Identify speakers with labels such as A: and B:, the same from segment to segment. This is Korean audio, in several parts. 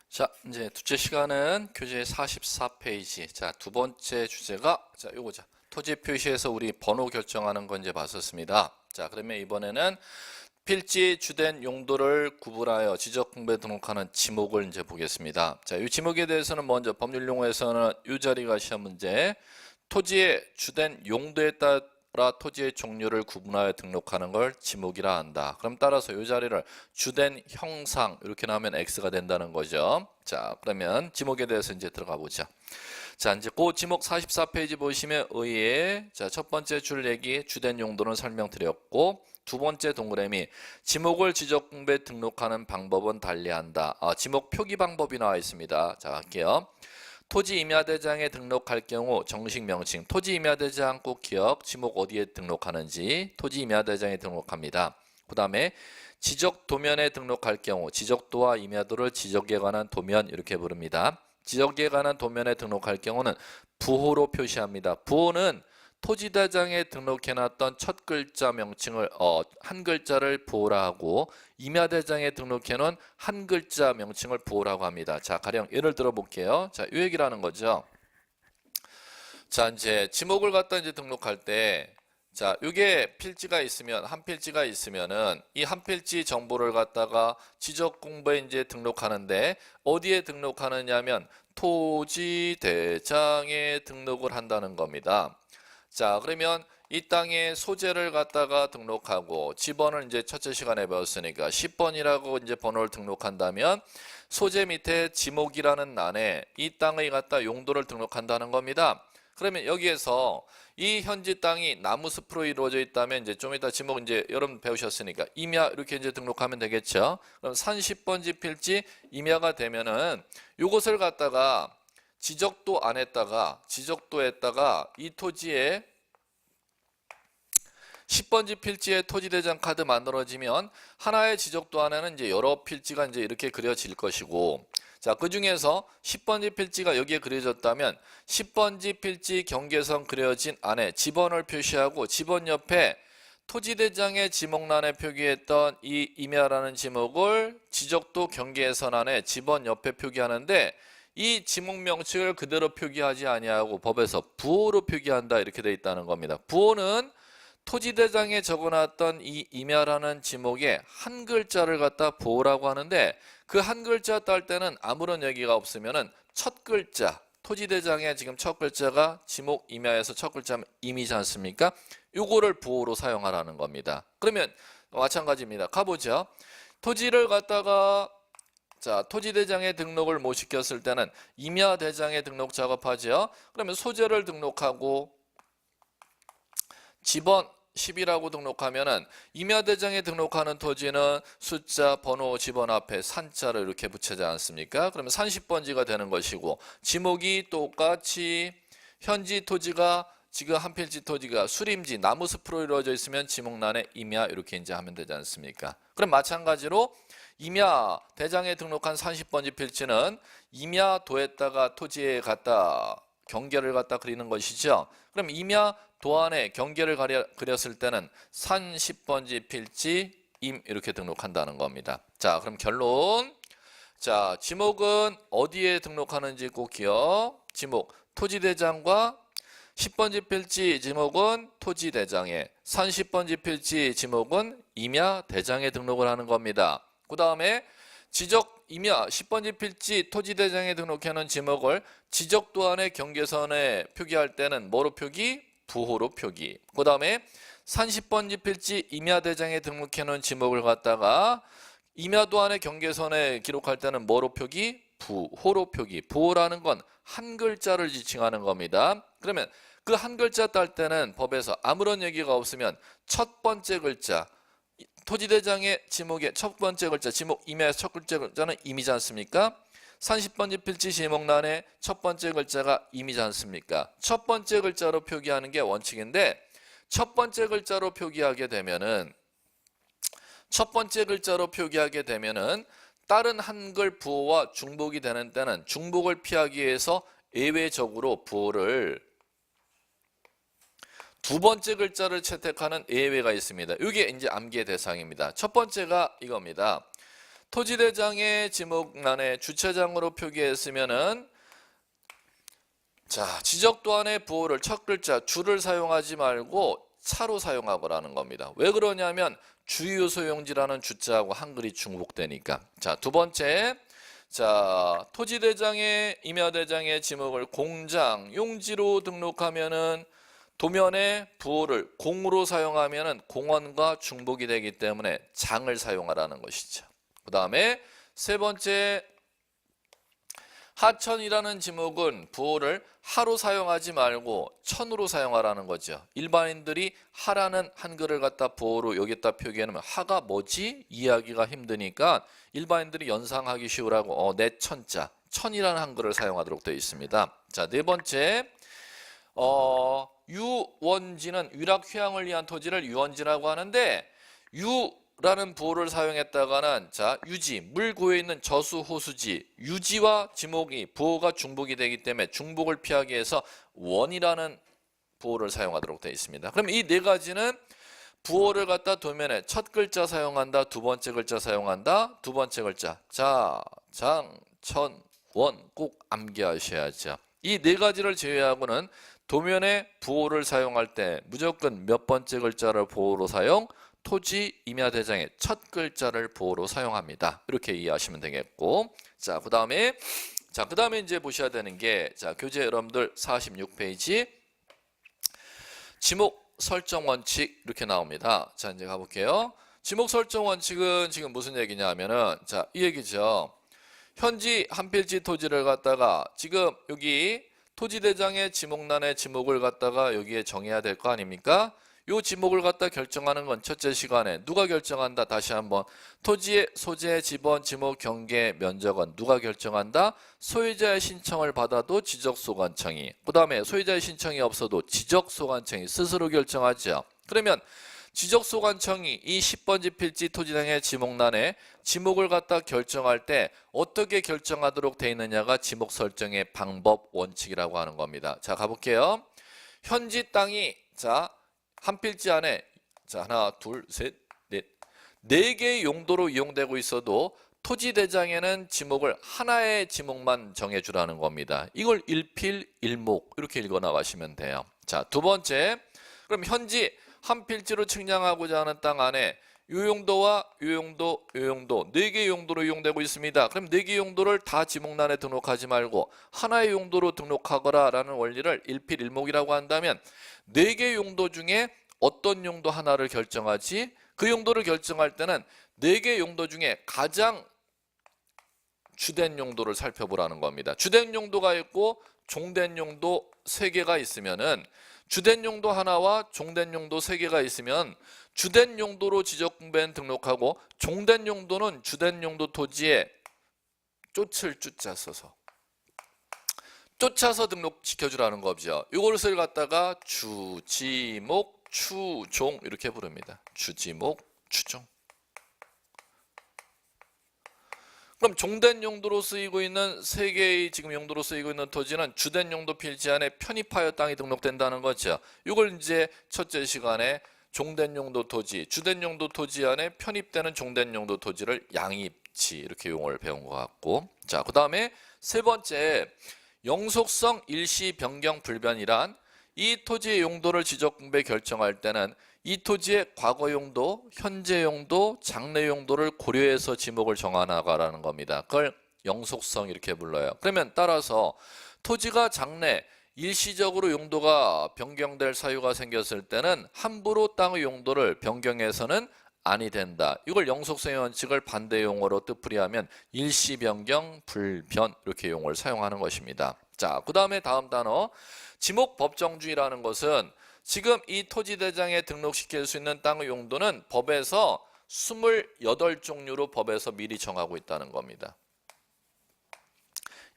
A: 자, 이제 둘째 시간은 교재 44페이지. 자, 두 번째 주제가 요거죠. 토지 표시에서 우리 번호 결정하는 거 이제 봤었습니다. 자, 그러면 이번에는 필지 주된 용도를 구분하여 지적 공부에 등록하는 지목을 이제 보겠습니다. 자, 이 지목에 대해서는 먼저 법률 용어에서는 이 자리가 시험 문제. 토지의 주된 용도에 따라 토지의 종류를 구분하여 등록하는 걸 지목이라 한다. 그럼 따라서 이 자리를 주된 형상 이렇게 나오면 X가 된다는 거죠. 자, 그러면 지목에 대해서 이제 들어가 보자. 자, 이제 그 지목 44페이지 보시면 의에 자, 첫 번째 줄 얘기 주된 용도는 설명드렸고 두 번째 동그라미 지목을 지적 공부에 등록하는 방법은 달리한다. 지목 표기 방법이 나와 있습니다. 자, 갈게요. 토지 임야대장에 등록할 경우 정식 명칭 토지 임야대장 꼭 기억 지목 어디에 등록하는지 토지 임야대장에 등록합니다. 그 다음에 지적 도면에 등록할 경우 지적도와 임야도를 지적에 관한 도면 이렇게 부릅니다. 지적에 관한 도면에 등록할 경우는 부호로 표시합니다. 부호는 토지대장에 등록해놨던 첫 글자 명칭을 한 글자를 부호라 하고 임야대장에 등록해놓은 한 글자 명칭을 부호라고 합니다. 자, 가령 예를 들어 볼게요. 자, 이 얘기라는 거죠. 자, 이제 지목을 갖다 이제 등록할 때 자, 요게 필지가 있으면 한 필지가 있으면은 이 한 필지 정보를 갖다가 지적 공부에 이제 등록하는데 어디에 등록하느냐면 토지대장에 등록을 한다는 겁니다. 자, 그러면 이 땅의 소재를 갖다가 등록하고 지번을 이제 첫째 시간에 배웠으니까 10번이라고 이제 번호를 등록한다면 소재 밑에 지목이라는 란에 이 땅의 갖다 용도를 등록한다는 겁니다. 그러면 여기에서 이 현지 땅이 나무숲으로 이루어져 있다면 이제 좀 이따 지목 이제 여러분 배우셨으니까 임야 이렇게 이제 등록하면 되겠죠. 그럼 산 10번지 필지 임야가 되면은 요것을 갖다가 지적도에다가 이 토지에 10번지 필지에 토지대장 카드 만들어지면 하나의 지적도 안에는 이제 여러 필지가 이제 이렇게 그려질 것이고 자, 그 중에서 10번지 필지가 여기에 그려졌다면 10번지 필지 경계선 그려진 안에 지번을 표시하고 지번 옆에 토지대장의 지목란에 표기했던 이 임야라는 지목을 지적도 경계선 안에 지번 옆에 표기하는데 이 지목 명칭을 그대로 표기하지 아니하고 법에서 부호로 표기한다 이렇게 돼 있다는 겁니다. 부호는 토지대장에 적어놨던 이 임야라는 지목에 한 글자를 갖다 부호라고 하는데 그 한 글자 딸 때는 아무런 얘기가 없으면은 첫 글자 토지대장에 지금 첫 글자가 지목 임야에서 첫 글자면 임이지 않습니까? 요거를 부호로 사용하라는 겁니다. 그러면 마찬가지입니다. 가보죠. 토지를 갖다가 자, 토지대장에 등록을 못 시켰을 때는 임야대장에 등록 작업하죠. 그러면 소재를 등록하고 지번 10이라고 등록하면은 임야대장에 등록하는 토지는 숫자, 번호, 지번 앞에 산자를 이렇게 붙이지 않습니까? 그러면 산 10번지가 되는 것이고 지목이 똑같이 현지 토지가 지금 한 필지 토지가 수림지, 나무숲으로 이루어져 있으면 지목란에 임야 이렇게 이제 하면 되지 않습니까? 그럼 마찬가지로 임야 대장에 등록한 30번지 필지는 임야도에다가 토지에 갖다 경계를 갖다 그리는 것이죠. 그럼 임야 도안에 경계를 그렸을 때는 산 10번지 필지 임 이렇게 등록한다는 겁니다. 자, 그럼 결론. 자, 지목은 어디에 등록하는지 꼭 기억. 지목 토지대장과 10번지 필지 지목은 토지대장에, 산 10번지 필지 지목은 임야대장에 등록을 하는 겁니다. 그 다음에 지적 임야 10번지 필지 토지대장에 등록하는 지목을 지적도안의 경계선에 표기할 때는 뭐로 표기? 부호로 표기. 그 다음에 산 10번지 필지 임야대장에 등록해놓은 지목을 갖다가 임야도안의 경계선에 기록할 때는 뭐로 표기? 부호로 표기. 부호라는 건 한 글자를 지칭하는 겁니다. 그러면 그 한 글자 딸 때는 법에서 아무런 얘기가 없으면 첫 번째 글자 토지대장의 지목의 첫 번째 글자 지목 임야의 첫 글자 글자는 임이지 않습니까? 30번지 필지 지목란의 첫 번째 글자가 임이지 않습니까? 첫 번째 글자로 표기하는 게 원칙인데 첫 번째 글자로 표기하게 되면은 다른 한글 부호와 중복이 되는 때는 중복을 피하기 위해서 예외적으로 부호를 두 번째 글자를 채택하는 예외가 있습니다. 이게 이제 암기의 대상입니다. 첫 번째가 이겁니다. 토지대장의 지목란에 주차장으로 표기했으면은 자, 지적도안의 부호를 첫 글자 주를 사용하지 말고 차로 사용하고라는 겁니다. 왜 그러냐면 주유 소용지라는 주자하고 한글이 중복되니까. 자, 두 번째. 자, 토지대장의 임야대장의 지목을 공장, 용지로 등록하면은 도면의 부호를 공으로 사용하면은 공원과 중복이 되기 때문에 장을 사용하라는 것이죠. 그 다음에 세 번째, 하천이라는 지목은 부호를 하로 사용하지 말고 천으로 사용하라는 거죠. 일반인들이 하라는 한글을 갖다 부호로 여기다 표기해놓으면 하가 뭐지? 이해하기가 힘드니까 일반인들이 연상하기 쉬우라고 내 천자, 천이라는 한글을 사용하도록 되어 있습니다. 자, 네 번째, 유원지는 위락휴양을 위한 토지를 유원지라고 하는데 유라는 부호를 사용했다가는 자, 유지, 물 고여 있는 저수 호수지, 유지와 지목이 부호가 중복이 되기 때문에 중복을 피하기 위해서 원이라는 부호를 사용하도록 되어 있습니다. 그럼 이 네 가지는 부호를 갖다 도면에 첫 글자 사용한다, 두 번째 글자 사용한다, 두 번째 글자 자, 장, 천, 원 꼭 암기하셔야죠. 이 네 가지를 제외하고는 도면에 부호를 사용할 때 무조건 몇 번째 글자를 부호로 사용? 토지 임야대장의 첫 글자를 부호로 사용합니다. 이렇게 이해하시면 되겠고, 자, 그다음에 이제 보셔야 되는 게 자, 교재 여러분들 46페이지 지목 설정 원칙 이렇게 나옵니다. 자, 이제 가볼게요. 지목 설정 원칙은 지금 무슨 얘기냐면은 자, 이 얘기죠. 현지 한 필지 토지를 갖다가 지금 여기 토지대장의 지목란의 지목을 갖다가 여기에 정해야 될 거 아닙니까? 요 지목을 갖다 결정하는 건 첫째 시간에 누가 결정한다? 다시 한번 토지의 소재, 지번, 지목, 경계, 면적은 누가 결정한다? 소유자의 신청을 받아도 지적소관청이, 그 다음에 소유자의 신청이 없어도 지적소관청이 스스로 결정하죠. 그러면 지적소관청이 이 10번지 필지 토지장의 지목란에 지목을 갖다 결정할 때 어떻게 결정하도록 되어 있느냐가 지목 설정의 방법 원칙이라고 하는 겁니다. 자, 가볼게요. 현지 땅이 자, 한 필지 안에 자, 하나, 둘, 셋, 넷, 네 개의 용도로 이용되고 있어도 토지대장에는 지목을 하나의 지목만 정해주라는 겁니다. 이걸 일필 일목 이렇게 읽어 나가시면 돼요. 자, 두 번째, 그럼 현지 한 필지로 측량하고자 하는 땅 안에 요 용도와 요 용도, 요 용도 네 개의 용도로 이용되고 있습니다. 그럼 네 개의 용도를 다 지목란에 등록하지 말고 하나의 용도로 등록하거라라는 원리를 일필일목이라고 한다면 네 개의 용도 중에 어떤 용도 하나를 결정하지? 그 용도를 결정할 때는 네 개의 용도 중에 가장 주된 용도를 살펴보라는 겁니다. 주된 용도가 있고 종된 용도 3개가 있으면은 주된 용도 하나와 종된 용도 3개가 있으면 주된 용도로 지적분배는 등록하고 종된 용도는 주된 용도 토지에 쫓을 쫓자 써서 쫓아서 등록시켜주라는 거죠. 이것을 갖다가 주, 지, 목, 추, 종 이렇게 부릅니다. 주, 지, 목, 추종. 그럼 종된 용도로 쓰이고 있는 3개의 지금 용도로 쓰이고 있는 토지는 주된 용도 필지 안에 편입하여 땅이 등록된다는 거죠. 이걸 이제 첫째 시간에 종된 용도 토지, 주된 용도 토지 안에 편입되는 종된 용도 토지를 양입지 이렇게 용어를 배운 것 같고, 자, 그 다음에 세 번째, 영속성 일시 변경 불변이란 이 토지의 용도를 지적분배 결정할 때는 이 토지의 과거 용도, 현재 용도, 장래 용도를 고려해서 지목을 정하나가라는 겁니다. 그걸 영속성 이렇게 불러요. 그러면 따라서 토지가 장래 일시적으로 용도가 변경될 사유가 생겼을 때는 함부로 땅의 용도를 변경해서는 아니 된다. 이걸 영속성의 원칙을 반대 용어로 뜻풀이하면 일시 변경 불변 이렇게 용어를 사용하는 것입니다. 자, 그 다음에 다음 단어 지목 법정주의라는 것은 지금 이 토지대장에 등록시킬 수 있는 땅의 용도는 법에서 28종류로 법에서 미리 정하고 있다는 겁니다.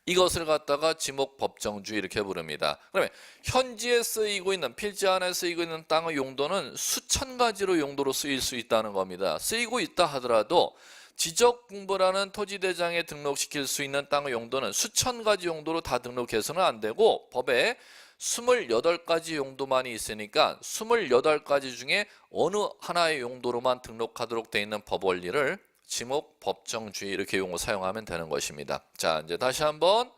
A: 이것을 갖다가 지목 법정주의 이렇게 부릅니다. 그러면 현지에 쓰이고 있는 필지 안에 쓰이고 있는 땅의 용도는 수천 가지로 용도로 쓰일 수 있다는 겁니다. 쓰이고 있다 하더라도 지적공부라는 토지대장에 등록시킬 수 있는 땅의 용도는 수천 가지 용도로 다 등록해서는 안 되고 법에 28가지 용도만이 있으니까 28가지 중에 어느 하나의 용도로만 등록하도록 되어 있는 법 원리를 지목 법정주의 이렇게 용어 사용하면 되는 것입니다. 자, 이제 다시 한번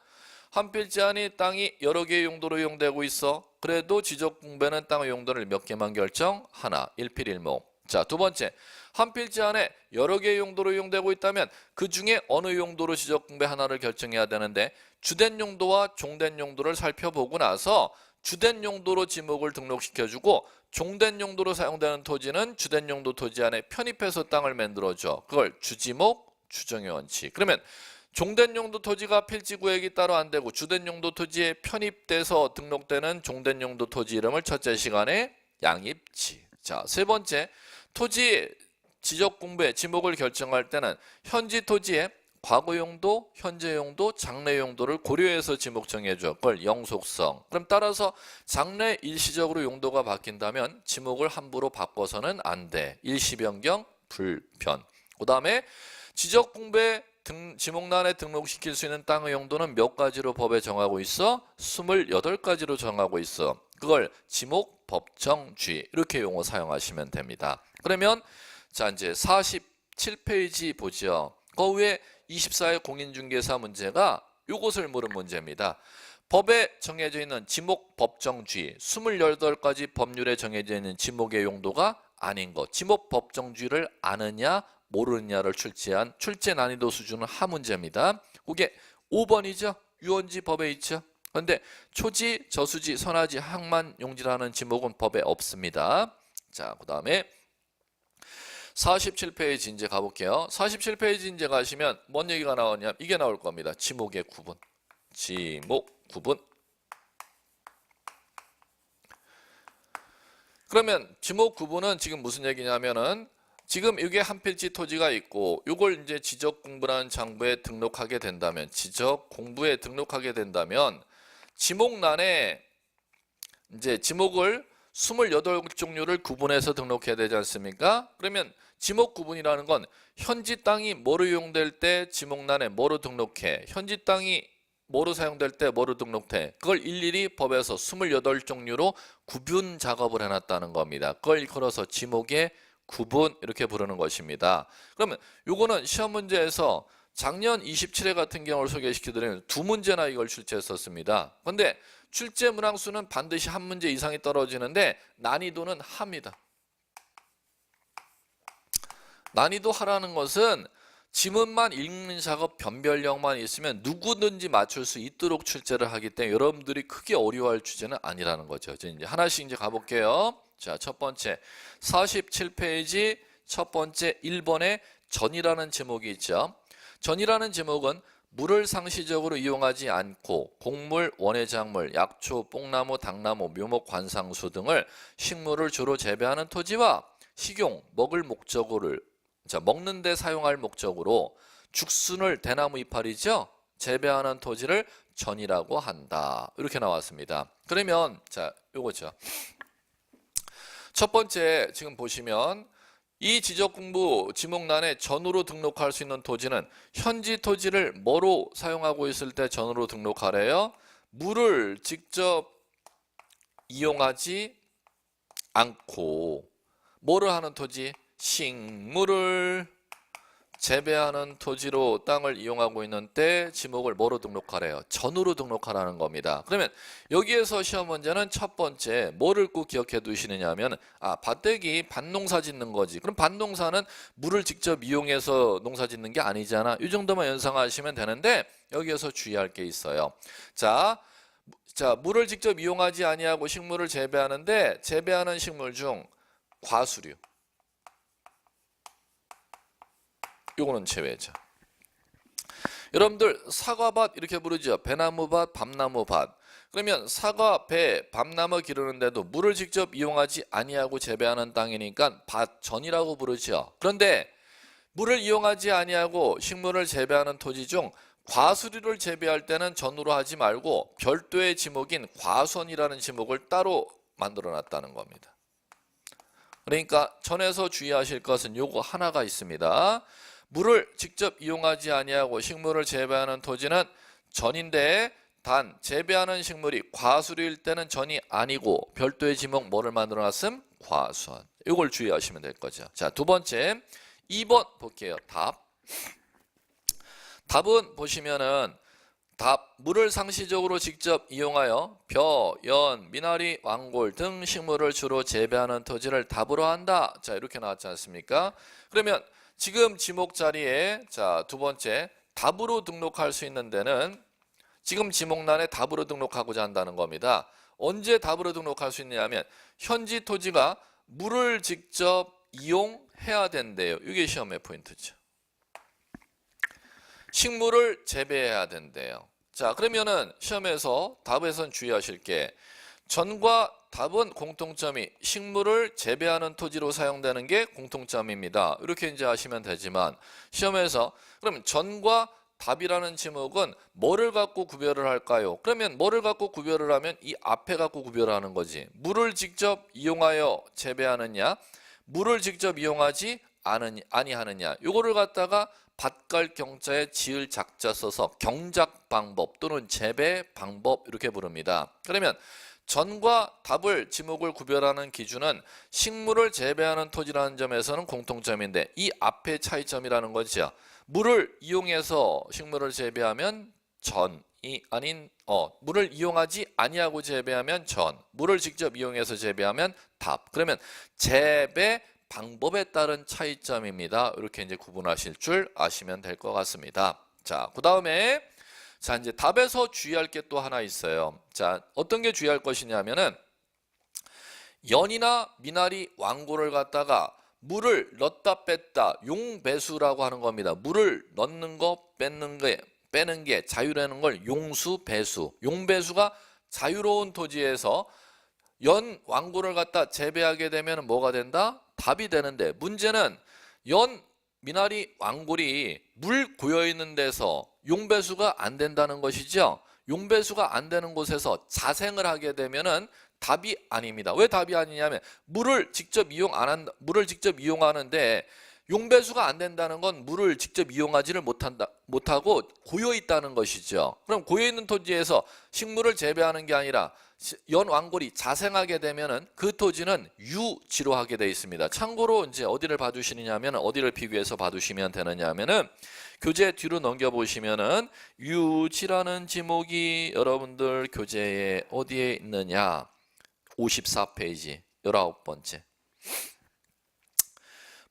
A: 한 필지 안에 땅이 여러 개의 용도로 이용되고 있어. 그래도 지적공부에는 땅의 용도를 몇 개만 결정? 하나, 일필일목. 자, 두 번째, 한 필지 안에 여러 개의 용도로 이용되고 있다면 그 중에 어느 용도로 지적공부에 하나를 결정해야 되는데 주된 용도와 종된 용도를 살펴보고 나서 주된 용도로 지목을 등록시켜주고 종된 용도로 사용되는 토지는 주된 용도 토지 안에 편입해서 땅을 만들어줘. 그걸 주지목, 주정의 원칙. 그러면 종된 용도 토지가 필지 구획이 따로 안 되고 주된 용도 토지에 편입돼서 등록되는 종된 용도 토지 이름을 첫째 시간에 양입지. 자, 세 번째, 토지 지적 공부의 지목을 결정할 때는 현지 토지의 과거 용도, 현재 용도, 장래 용도를 고려해서 지목 정해줘. 그걸 영속성. 그럼 따라서 장래 일시적으로 용도가 바뀐다면 지목을 함부로 바꿔서는 안 돼. 일시 변경 불편. 그 다음에 지적 공부에 지목란에 등록시킬 수 있는 땅의 용도는 몇 가지로 법에 정하고 있어? 28가지로 정하고 있어. 그걸 지목 법정주의 이렇게 용어 사용하시면 됩니다. 그러면 자, 이제 47페이지 보죠. 그 위에 24회 공인중개사 문제가 이것을 물은 문제입니다. 법에 정해져 있는 지목 법정주의 28가지 법률에 정해져 있는 지목의 용도가 아닌 것. 지목 법정주의를 아느냐 모르느냐를 출제한 출제 난이도 수준은 하 문제입니다. 그게 5번이죠. 유언지 법에 있죠. 그런데 초지, 저수지, 선화지, 항만, 용지라는 지목은 법에 없습니다. 자, 그 다음에 47페이지 이제 가볼게요. 47페이지 이제 가시면 뭔 얘기가 나오냐? 이게 나올 겁니다. 지목의 구분. 지목 구분. 그러면 지목 구분은 지금 무슨 얘기냐면은 지금 이게 한 필지 토지가 있고 이걸 이제 지적 공부라는 장부에 등록하게 된다면 지적 공부에 등록하게 된다면 지목란에 이제 지목을 28종류를 구분해서 등록해야 되지 않습니까? 그러면 지목 구분이라는 건 현지 땅이 뭐로 이용될 때 지목란에 뭐로 등록해. 현지 땅이 뭐로 사용될 때 뭐로 등록해. 그걸 일일이 법에서 28종류로 구분 작업을 해놨다는 겁니다. 그걸 일컬어서 지목의 구분 이렇게 부르는 것입니다. 그러면 요거는 시험 문제에서 작년 27회 같은 경우를 소개시켜드리면 두 문제나 이걸 출제했었습니다. 그런데 출제 문항수는 반드시 한 문제 이상이 떨어지는데 난이도는 하입니다. 난이도 하라는 것은 지문만 읽는 작업 변별력만 있으면 누구든지 맞출 수 있도록 출제를 하기 때문에 여러분들이 크게 어려워할 주제는 아니라는 거죠. 이제 하나씩 이제 가볼게요. 자, 첫 번째 47페이지 첫 번째 1번에 전이라는 제목이 있죠. 전이라는 제목은 물을 상시적으로 이용하지 않고 곡물, 원예작물, 약초, 뽕나무, 당나무, 묘목, 관상수 등을 식물을 주로 재배하는 토지와 식용, 먹을 목적으로 먹는 데 사용할 목적으로 죽순을 대나무 이파리죠. 재배하는 토지를 전이라고 한다. 이렇게 나왔습니다. 그러면 자, 요거죠. 첫 번째 지금 보시면 이 지적공부 지목란에 전으로 등록할 수 있는 토지는 현지 토지를 뭐로 사용하고 있을 때 전으로 등록하래요? 물을 직접 이용하지 않고 뭐를 하는 토지? 식물을 재배하는 토지로 땅을 이용하고 있는 때 지목을 뭐로 등록하래요? 전으로 등록하라는 겁니다. 그러면 여기에서 시험 문제는 첫 번째 뭐를 꼭 기억해 두시느냐 하면 밭대기 밭농사 짓는 거지. 그럼 밭농사는 물을 직접 이용해서 농사 짓는 게 아니잖아. 이 정도만 연상하시면 되는데 여기에서 주의할 게 있어요. 자, 물을 직접 이용하지 아니하고 식물을 재배하는데 재배하는 식물 중 과수류 요거는 제외죠. 여러분들 사과밭 이렇게 부르죠. 배나무밭, 밤나무밭. 그러면 사과, 배, 밤나무 기르는데도 물을 직접 이용하지 아니하고 재배하는 땅이니까 밭전이라고 부르죠. 그런데 물을 이용하지 아니하고 식물을 재배하는 토지 중 과수류를 재배할 때는 전으로 하지 말고 별도의 지목인 과수원이라는 지목을 따로 만들어 놨다는 겁니다. 그러니까 전에서 주의하실 것은 요거 하나가 있습니다. 물을 직접 이용하지 아니하고 식물을 재배하는 토지는 전인데 단 재배하는 식물이 과수류일 때는 전이 아니고 별도의 지목 뭐를 만들어 놨음? 과수원. 이걸 주의하시면 될 거죠. 자, 두 번째 2번 볼게요. 답은 보시면은 물을 상시적으로 직접 이용하여 벼, 연, 미나리, 왕골 등 식물을 주로 재배하는 토지를 답으로 한다. 자, 이렇게 나왔지 않습니까? 그러면 지금 지목 자리에 자, 두 번째 답으로 등록할 수 있는 데는 지금 지목란에 답으로 등록하고자 한다는 겁니다. 언제 답으로 등록할 수 있냐면 현지 토지가 물을 직접 이용해야 된대요. 이게 시험의 포인트죠. 식물을 재배해야 된대요. 자, 그러면은 시험에서 답에선 주의하실 게 전과 답은 공통점이 식물을 재배하는 토지로 사용되는 게 공통점입니다. 이렇게 이제 하시면 되지만 시험에서 그럼 전과 답이라는 지목은 뭐를 갖고 구별을 할까요? 그러면 뭐를 갖고 구별을 하면 이 앞에 갖고 구별을 하는 거지. 물을 직접 이용하여 재배하느냐, 물을 직접 이용하지 아니하느냐. 요거를 갖다가 밭갈 경자에 지을 작자 써서 경작 방법 또는 재배 방법 이렇게 부릅니다. 그러면 전과 답을 지목을 구별하는 기준은 식물을 재배하는 토지라는 점에서는 공통점인데 이 앞의 차이점이라는 거죠. 물을 이용해서 식물을 재배하면 전이 아닌 물을 이용하지 아니하고 재배하면 전, 물을 직접 이용해서 재배하면 답. 그러면 재배 방법에 따른 차이점입니다. 이렇게 이제 구분하실 줄 아시면 될 것 같습니다. 자, 그다음에 자, 이제 답에서 주의할 게 또 하나 있어요. 자, 어떤 게 주의할 것이냐면은 연이나 미나리, 왕고를 갖다가 물을 넣다 뺐다 용배수라고 하는 겁니다. 물을 넣는 거 빼는 게 자유라는 걸 용수 배수. 용배수가 자유로운 토지에서 연 왕고를 갖다 재배하게 되면 뭐가 된다? 답이 되는데 문제는 연 미나리 왕골이 물 고여 있는 데서 용배수가 안 된다는 것이죠. 용배수가 안 되는 곳에서 자생을 하게 되면은 답이 아닙니다. 왜 답이 아니냐면 물을 직접 이용하는데 용배수가 안 된다는 건 물을 직접 이용하지를 못하고 고여 있다는 것이죠. 그럼 고여 있는 토지에서 식물을 재배하는 게 아니라 연 왕골이 자생하게 되면은 그 토지는 유지로 하게 되어 있습니다. 참고로 이제 어디를 봐주시느냐면 어디를 비교해서 봐두시면 되느냐면은 교재 뒤로 넘겨보시면은 유지라는 지목이 여러분들 교재에 어디에 있느냐? 54페이지 19번째.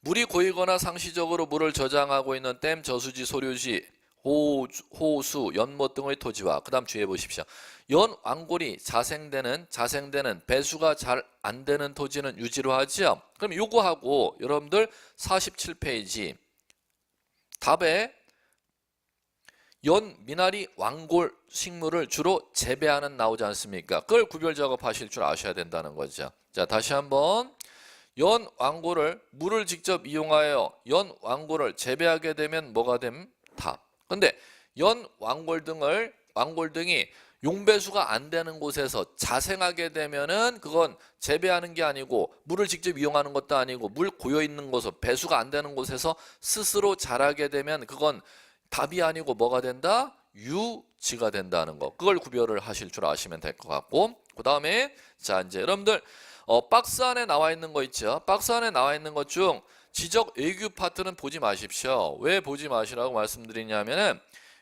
A: 물이 고이거나 상시적으로 물을 저장하고 있는 댐, 저수지, 소류지, 호수, 연못 등의 토지와 그 다음 주의해 보십시오. 연 왕골이 자생되는 배수가 잘 안 되는 토지는 유지로 하죠. 그럼 요거하고 여러분들 47페이지 답에 연, 미나리, 왕골 식물을 주로 재배하는 나오지 않습니까? 그걸 구별 작업하실 줄 아셔야 된다는 거죠. 자, 다시 한번 연 왕골을 물을 직접 이용하여 연 왕골을 재배하게 되면 뭐가 됨? 답. 근데 연 왕골 등이 용배수가 안 되는 곳에서 자생하게 되면은 그건 재배하는 게 아니고 물을 직접 이용하는 것도 아니고 물 고여 있는 곳에서 배수가 안 되는 곳에서 스스로 자라게 되면 그건 답이 아니고 뭐가 된다? 유지가 된다는 거. 그걸 구별을 하실 줄 아시면 될 것 같고 그 다음에 자 이제 여러분들 박스 안에 나와 있는 거 있죠. 박스 안에 나와 있는 것 중 지적 의규 파트는 보지 마십시오. 왜 보지 마시라고 말씀드리냐면은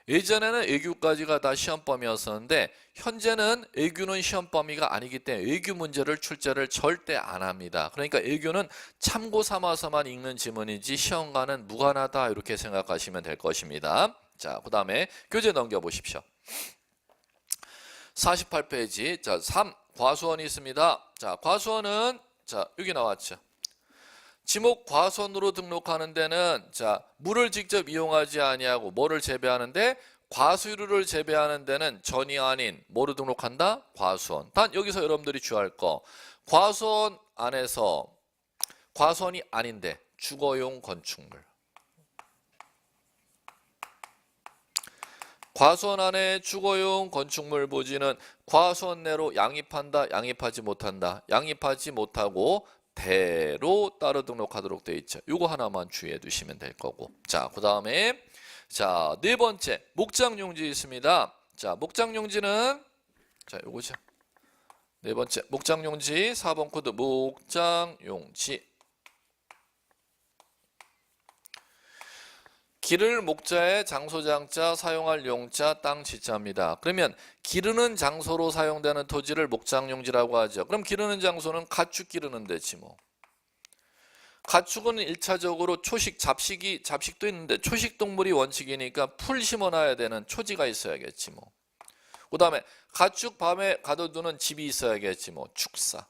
A: 예전에는 의규까지가 다 시험 범위였었는데 현재는 의규는 시험 범위가 아니기 때문에 의규 문제를 출제를 절대 안 합니다. 그러니까 의규는 참고 삼아서만 읽는 지문이지 시험과는 무관하다 이렇게 생각하시면 될 것입니다. 자, 그 다음에 교재 넘겨보십시오. 48페이지 자 3. 과수원이 있습니다. 자, 과수원은 자 여기 나왔죠. 지목 과수원으로 등록하는 데는 자 물을 직접 이용하지 아니하고 뭐를 재배하는데 과수류를 재배하는 데는 전이 아닌 뭐로 등록한다? 과수원. 단 여기서 여러분들이 주의할 거 과수원 안에서 과수원이 아닌데 주거용 건축물 과수원 안에 주거용 건축물 부지는 과수원 내로 양입한다, 양입하지 못한다. 양입하지 못하고 대로 따로 등록하도록 되어 있죠. 이거 하나만 주의해 두시면 될 거고. 자, 그 다음에 자, 네 번째 목장용지 있습니다. 자, 목장용지는 자, 요거죠. 네 번째 목장용지 4번 코드 목장용지. 기를 목자의 장소장자, 사용할 용자, 땅 지자입니다. 그러면 기르는 장소로 사용되는 토지를 목장용지라고 하죠. 그럼 기르는 장소는 가축 기르는 데지 뭐. 가축은 1차적으로 초식, 잡식도 있는데 초식 동물이 원칙이니까 풀 심어놔야 되는 초지가 있어야겠지 뭐. 그 다음에 가축 밤에 가둬두는 집이 있어야겠지 뭐. 축사.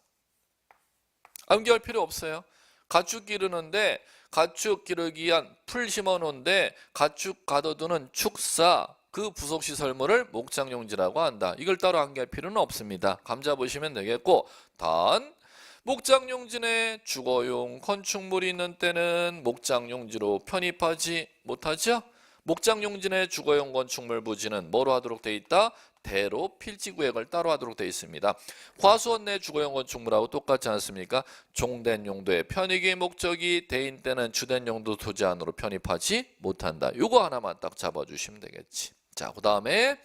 A: 암기할 필요 없어요. 가축 기르는데 가축 기르기 위한 풀 심어놓은데 가축 가둬두는 축사, 그 부속시설물을 목장용지라고 한다. 이걸 따로 암기할 필요는 없습니다. 감자 보시면 되겠고, 단 목장용지 내 주거용 건축물이 있는 때는 목장용지로 편입하지 못하죠. 목장용지 내 주거용 건축물 부지는 뭐로 하도록 돼 있다? 대로 필지구역을 따로 하도록 되어 있습니다. 과수원 내 주거용 건축물하고 똑같지 않습니까? 종된 용도의 편익의 목적이 대인 때는 주된 용도 토지 안으로 편입하지 못한다. 요거 하나만 딱 잡아주시면 되겠지. 자, 그 다음에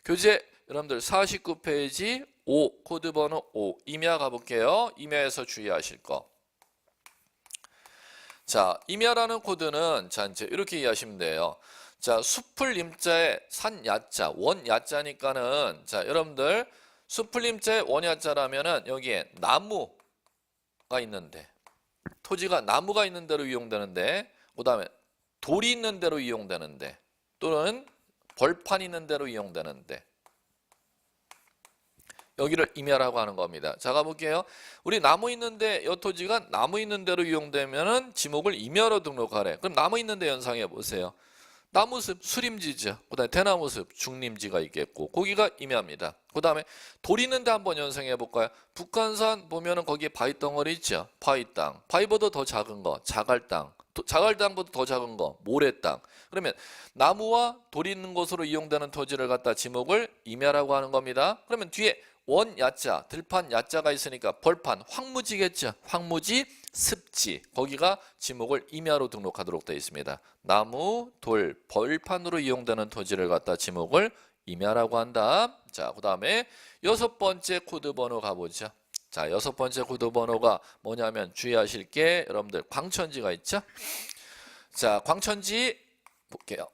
A: 교재 여러분들 49페이지 5 코드 번호 5 임야 가볼게요. 임야에서 주의하실 거. 자, 임야라는 코드는 자 이제 이렇게 이해하시면 돼요. 자, 숲을 임자에 산 야자, 원 야자니까는 자, 여러분들 숲을 임자에 원 야자라면은 여기에 나무가 있는데 토지가 나무가 있는 대로 이용되는데 그다음에 돌이 있는 대로 이용되는데 또는 벌판 있는 대로 이용되는데 여기를 임야라고 하는 겁니다. 자, 가볼게요. 우리 나무 있는데 이 토지가 나무 있는 대로 이용되면은 지목을 임야로 등록하래. 그럼 나무 있는데 연상해 보세요. 나무숲, 수림지죠. 그 다음에 대나무숲, 중림지가 있겠고 거기가 임야입니다. 그 다음에 돌 있는데 한번 연상해 볼까요? 북한산 보면은 거기에 바위 덩어리 있죠. 바위 땅, 바위보다 더 작은 거 자갈 땅, 자갈 땅보다 더 작은 거 모래 땅. 그러면 나무와 돌이 있는 곳으로 이용되는 토지를 갖다 지목을 임야라고 하는 겁니다. 그러면 뒤에 원 야자, 들판 야자가 있으니까 벌판, 황무지겠죠. 황무지, 습지, 거기가 지목을 임야로 등록하도록 되어 있습니다. 나무, 돌, 벌판으로 이용되는 토지를 갖다 지목을 임야라고 한다. 자, 그 다음에 6번째 코드 번호 가보죠. 자, 6번째 코드 번호가 뭐냐면 주의하실 게 여러분들 광천지가 있죠. 자, 광천지 볼게요.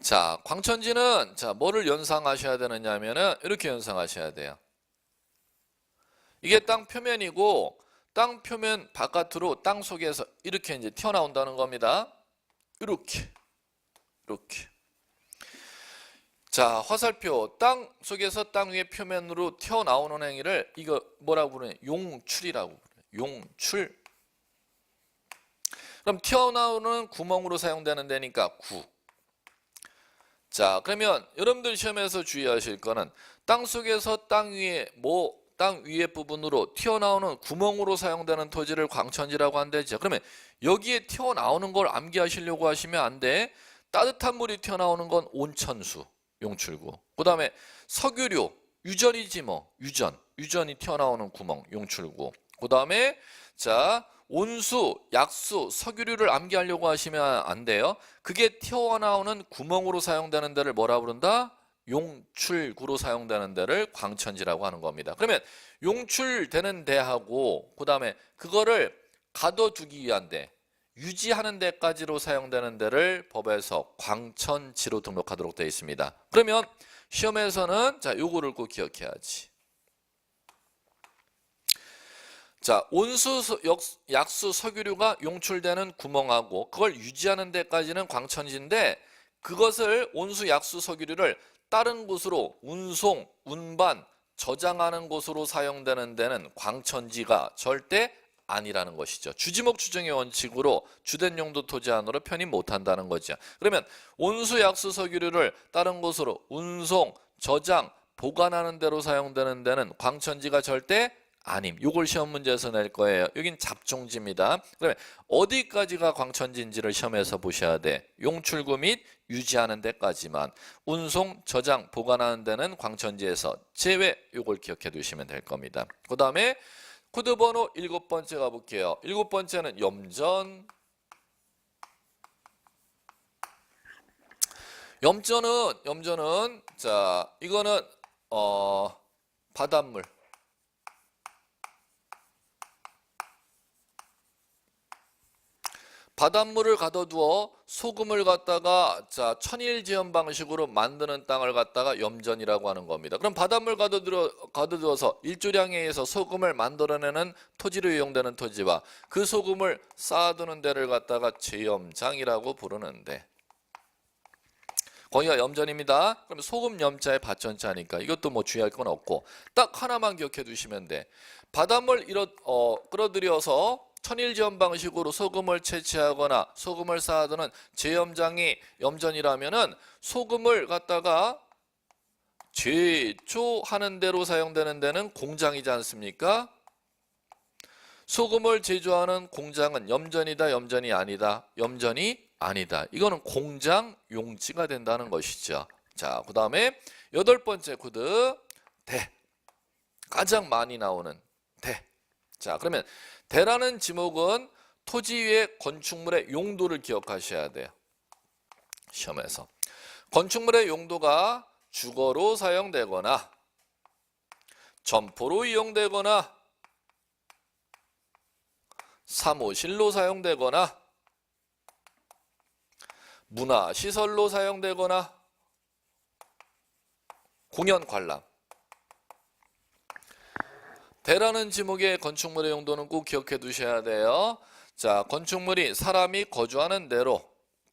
A: 자, 광천지는 자 뭐를 연상하셔야 되느냐 하면은 이렇게 연상하셔야 돼요. 이게 땅 표면이고 땅 표면 바깥으로 땅 속에서 이렇게 이제 튀어나온다는 겁니다. 이렇게. 자, 화살표 땅 속에서 땅 위의 표면으로 튀어나오는 행위를 이거 뭐라고 부르냐? 용출이라고 부르요. 용출. 그럼 튀어나오는 구멍으로 사용되는 데니까 구. 자, 그러면 여러분들 시험에서 주의하실 거는 땅 속에서 땅 위에 부분으로 튀어나오는 구멍으로 사용되는 토지를 광천지라고 한다죠. 그러면 여기에 튀어나오는 걸 암기하시려고 하시면 안 돼. 따뜻한 물이 튀어나오는 건 온천수, 용출구. 그 다음에 석유류, 유전이지 뭐, 유전이 튀어나오는 구멍, 용출구. 그 다음에 자, 온수, 약수, 석유류를 암기하려고 하시면 안 돼요. 그게 튀어나오는 구멍으로 사용되는 데를 뭐라 부른다? 용출구로 사용되는 데를 광천지라고 하는 겁니다. 그러면 용출되는 데하고 그 다음에 그거를 가둬두기 위한 데, 유지하는 데까지로 사용되는 데를 법에서 광천지로 등록하도록 되어 있습니다. 그러면 시험에서는 자, 요거를 꼭 기억해야지. 자, 온수, 약수, 석유류가 용출되는 구멍하고 그걸 유지하는 데까지는 광천지인데 그것을 온수, 약수, 석유류를 다른 곳으로 운송, 운반, 저장하는 곳으로 사용되는 데는 광천지가 절대 아니라는 것이죠. 주지목 추정의 원칙으로 주된 용도 토지 안으로 편입 못한다는 거죠. 그러면 온수, 약수, 석유류를 다른 곳으로 운송, 저장, 보관하는 데로 사용되는 데는 광천지가 절대 아님. 요걸 시험 문제에서 낼 거예요. 여긴 잡종지입니다. 그러면 어디까지가 광천지인지를 시험에서 보셔야 돼. 용출구 및 유지하는 데까지만. 운송, 저장, 보관하는 데는 광천지에서 제외. 요걸 기억해 두시면 될 겁니다. 그 다음에 코드 번호 7번째 가볼게요. 7번째는 염전. 염전은 자, 이거는 바닷물. 바닷물을 가둬두어 소금을 갖다가 천일지연 방식으로 만드는 땅을 갖다가 염전이라고 하는 겁니다. 그럼 바닷물 가둬두어서 일조량에 의해서 소금을 만들어내는 토지로 이용되는 토지와 그 소금을 쌓아두는 데를 갖다가 제염장이라고 부르는데, 거기가 염전입니다. 그럼 소금 염자에 밭전자니까 이것도 뭐 주의할 건 없고 딱 하나만 기억해 두시면 돼. 바닷물 끌어들여서 천일지연 방식으로 소금을 채취하거나 소금을 쌓아두는 제염장이 염전이라면은 소금을 갖다가 제조하는 데로 사용되는 데는 공장이지 않습니까? 소금을 제조하는 공장은 염전이다, 염전이 아니다, 염전이 아니다. 이거는 공장 용지가 된다는 것이죠. 자, 그 다음에 8번째 코드 대. 가장 많이 나오는 대. 자, 그러면 대라는 지목은 토지 위의 건축물의 용도를 기억하셔야 돼요. 시험에서. 건축물의 용도가 주거로 사용되거나 점포로 이용되거나 사무실로 사용되거나 문화시설로 사용되거나 공연 관람. 대라는 지목의 건축물의 용도는 꼭 기억해 두셔야 돼요. 자, 건축물이 사람이 거주하는 데로,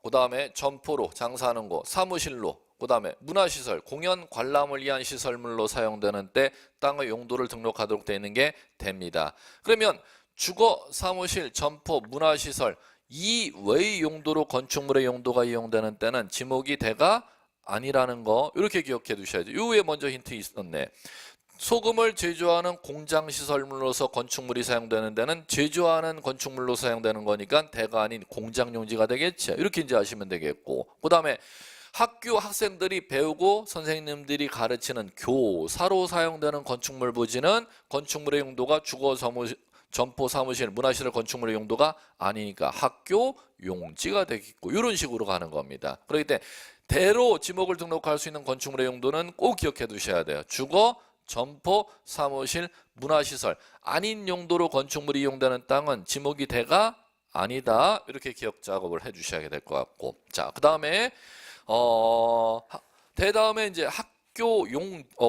A: 그 다음에 점포로 장사하는 곳, 사무실로, 그 다음에 문화시설, 공연 관람을 위한 시설물로 사용되는 때 땅의 용도를 등록하도록 되어 있는 게 됩니다. 그러면 주거, 사무실, 점포, 문화시설 이 외의 용도로 건축물의 용도가 이용되는 때는 지목이 대가 아니라는 거 이렇게 기억해 두셔야죠. 요 위에 먼저 힌트 있었네. 소금을 제조하는 공장 시설물로서 건축물이 사용되는 데는 제조하는 건축물로 사용되는 거니까 대가 아닌 공장 용지가 되겠죠. 이렇게 이제 아시면 되겠고, 그 다음에 학교 학생들이 배우고 선생님들이 가르치는 교사로 사용되는 건축물 부지는 건축물의 용도가 주거, 점포, 사무실, 문화시설 건축물의 용도가 아니니까 학교 용지가 되겠고, 이런 식으로 가는 겁니다. 그렇기 때문에 대로 지목을 등록할 수 있는 건축물의 용도는 꼭 기억해 두셔야 돼요. 주거, 점포, 사무실, 문화시설 아닌 용도로 건축물이 이용되는 땅은 지목이 대가 아니다. 이렇게 기억 작업을 해 주셔야 될 것 같고, 자, 그 다음에 대다음에 이제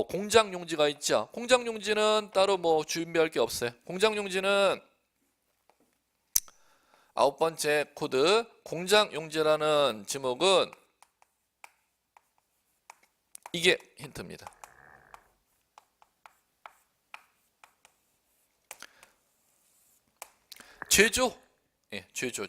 A: 공장 용지가 있죠. 공장 용지는 따로 뭐 준비할 게 없어요. 공장 용지는 9번째 코드 공장 용지라는 지목은 이게 힌트입니다. 제조. 예, 제조.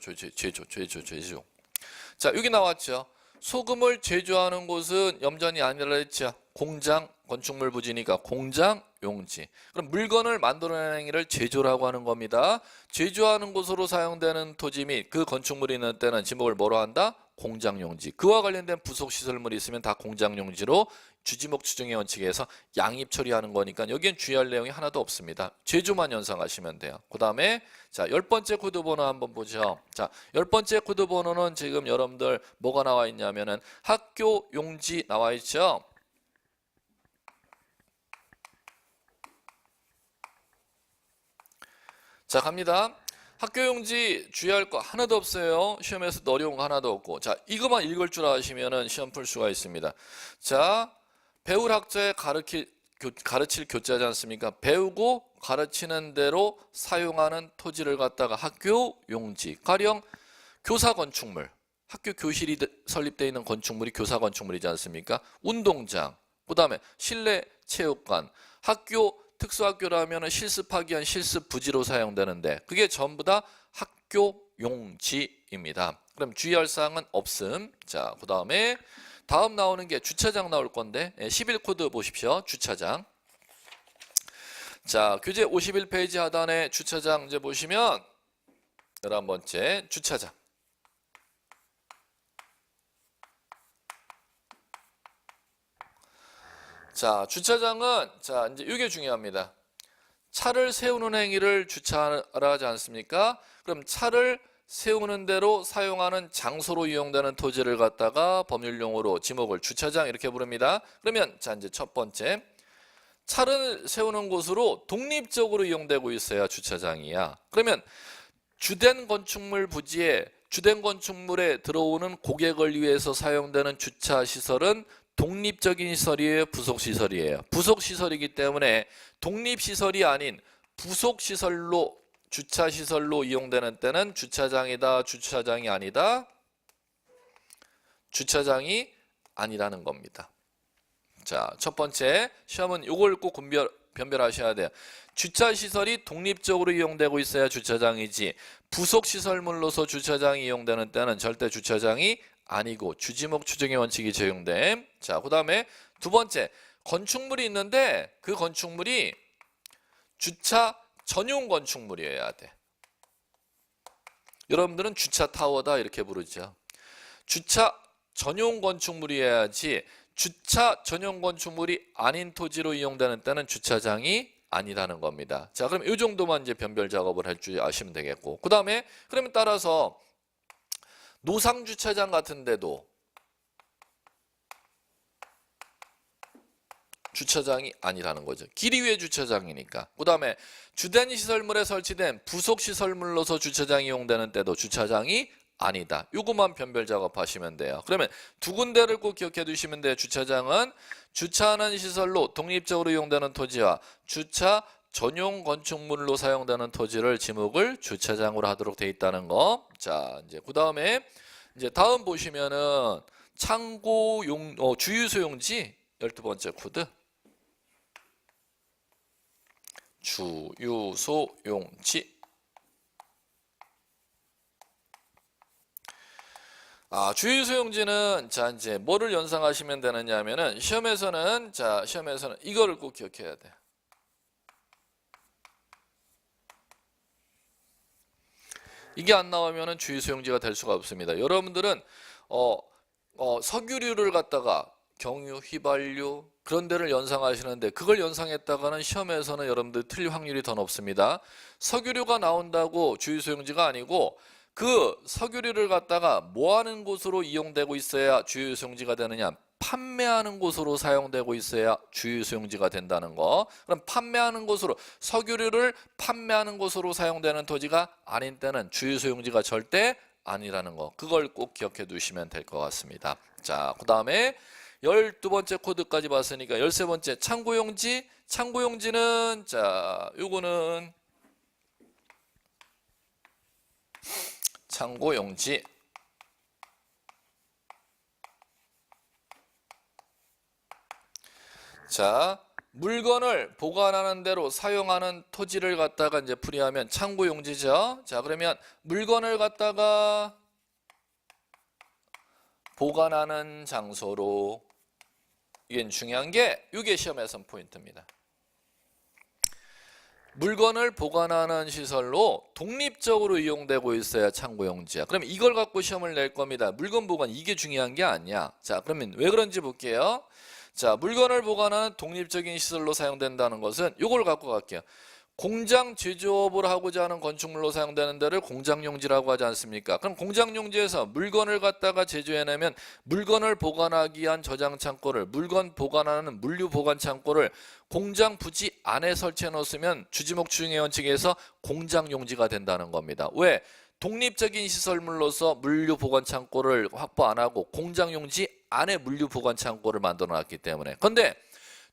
A: 자, 여기 나왔죠. 소금을 제조하는 곳은 염전이 아니라 했죠. 공장, 건축물 부지니까 공장 용지. 그럼 물건을 만들어내는 행위를 제조라고 하는 겁니다. 제조하는 곳으로 사용되는 토지 및 그 건축물이 있는 때는 지목을 뭐로 한다? 공장 용지. 그와 관련된 부속 시설물이 있으면 다 공장 용지로 주지목 추정의 원칙에 의해서 양입 처리하는 거니까 여기엔 주의할 내용이 하나도 없습니다. 제조만 연상하시면 돼요. 그 다음에 자, 10번째 코드 번호 한번 보죠. 자, 10번째 코드 번호는 지금 여러분들 뭐가 나와 있냐면은 학교 용지 나와 있죠. 자, 갑니다. 학교용지 주의할 거 하나도 없어요. 시험에서 어려운 거 하나도 없고. 자, 이것만 읽을 줄 아시면은 시험 풀 수가 있습니다. 자, 배울 학자의 가르칠 교자지 않습니까? 배우고 가르치는 대로 사용하는 토지를 갖다가 학교용지. 가령 교사 건축물. 학교 교실이 설립되어 있는 건축물이 교사 건축물이지 않습니까? 운동장. 그 다음에 실내 체육관. 학교 특수학교라면 실습하기 위한 실습 부지로 사용되는데 그게 전부 다 학교 용지입니다. 그럼 주의할 사항은 없음. 자, 그 다음에 다음 나오는 게 주차장 나올 건데 11코드 보십시오. 주차장. 자, 교재 51페이지 하단에 주차장 이제 보시면 11번째 주차장. 자, 주차장은 자, 이제 이게 중요합니다. 차를 세우는 행위를 주차하라 하지 않습니까? 그럼 차를 세우는 대로 사용하는 장소로 이용되는 토지를 갖다가 법률용어로 지목을 주차장 이렇게 부릅니다. 그러면 자, 이제 첫 번째. 차를 세우는 곳으로 독립적으로 이용되고 있어야 주차장이야. 그러면 주된 건축물 부지에 주된 건축물에 들어오는 고객을 위해서 사용되는 주차 시설은 독립적인 시설이에요, 부속 시설이에요? 부속 시설이기 때문에 독립 시설이 아닌 부속 시설로 주차 시설로 이용되는 때는 주차장이다, 주차장이 아니다? 주차장이 아니라는 겁니다. 자, 첫 번째 시험은 요걸 꼭 변별하셔야 돼요. 주차 시설이 독립적으로 이용되고 있어야 주차장이지 부속 시설물로서 주차장이 이용되는 때는 절대 주차장이 아니고 주지목 추정의 원칙이 적용됨. 자, 그다음에 두 번째 건축물이 있는데 그 건축물이 주차 전용 건축물이어야 돼. 여러분들은 주차 타워다 이렇게 부르죠. 주차 전용 건축물이어야지 주차 전용 건축물이 아닌 토지로 이용되는 때는 주차장이 아니라는 겁니다. 자, 그럼 이 정도만 이제 변별 작업을 할 줄 아시면 되겠고, 그 다음에 그러면 따라서 노상 주차장 같은 데도 주차장이 아니라는 거죠. 길 위의 주차장이니까. 그 다음에 주된 시설물에 설치된 부속 시설물로서 주차장이 이용되는 때도 주차장이 아니다. 요것만 변별 작업하시면 돼요. 그러면 두 군데를 꼭 기억해 두시면 돼요. 주차장은 주차하는 시설로 독립적으로 이용되는 토지와 주차 전용 건축물로 사용되는 토지를 지목을 주차장으로 하도록 돼 있다는 거. 자, 이제 그 다음에 이제 다음 보시면은 창고용 주유소용지 12번째 코드. 주유소용지. 주유소용지는 자 이제 뭐를 연상하시면 되느냐 하면은 시험에서는 이거를 꼭 기억해야 돼. 이게 안 나오면은 주유소용지가 될 수가 없습니다. 여러분들은 석유류를 갖다가 경유, 휘발유 그런 데를 연상하시는데 그걸 연상했다가는 시험에서는 여러분들 틀릴 확률이 더 높습니다. 석유류가 나온다고 주유소용지가 아니고 그 석유류를 갖다가 뭐 하는 곳으로 이용되고 있어야 주유소용지가 되느냐? 판매하는 곳으로 사용되고 있어야 주유소용지가 된다는 거. 그럼 판매하는 곳으로 석유류를 판매하는 곳으로 사용되는 토지가 아닌 때는 주유소용지가 절대 아니라는 거. 그걸 꼭 기억해 두시면 될 것 같습니다. 자, 그 다음에 12번째 코드까지 봤으니까 13번째 창고용지. 창고용지는 자, 요거는 창고용지. 자, 물건을 보관하는 대로 사용하는 토지를 갖다가 이제 풀이하면 창고용지죠. 자, 그러면 물건을 갖다가 보관하는 장소로 이게 중요한 게 이게 시험에서 포인트입니다. 물건을 보관하는 시설로 독립적으로 이용되고 있어야 창고용지야. 그럼 이걸 갖고 시험을 낼 겁니다. 물건 보관 이게 중요한 게 아니야. 자, 그러면 왜 그런지 볼게요. 자, 물건을 보관하는 독립적인 시설로 사용된다는 것은 이걸 갖고 갈게요. 공장 제조업을 하고자 하는 건축물로 사용되는 데를 공장용지라고 하지 않습니까? 그럼 공장용지에서 물건을 갖다가 제조해내면 물건을 보관하기 위한 저장 창고를, 물건 보관하는 물류 보관 창고를 공장 부지 안에 설치해 놓으면 주지목 추정의 원칙에서 공장용지가 된다는 겁니다. 왜? 독립적인 시설물로서 물류 보관 창고를 확보 안 하고 공장용지 안에 물류 보관 창고를 만들어 놨기 때문에. 그런데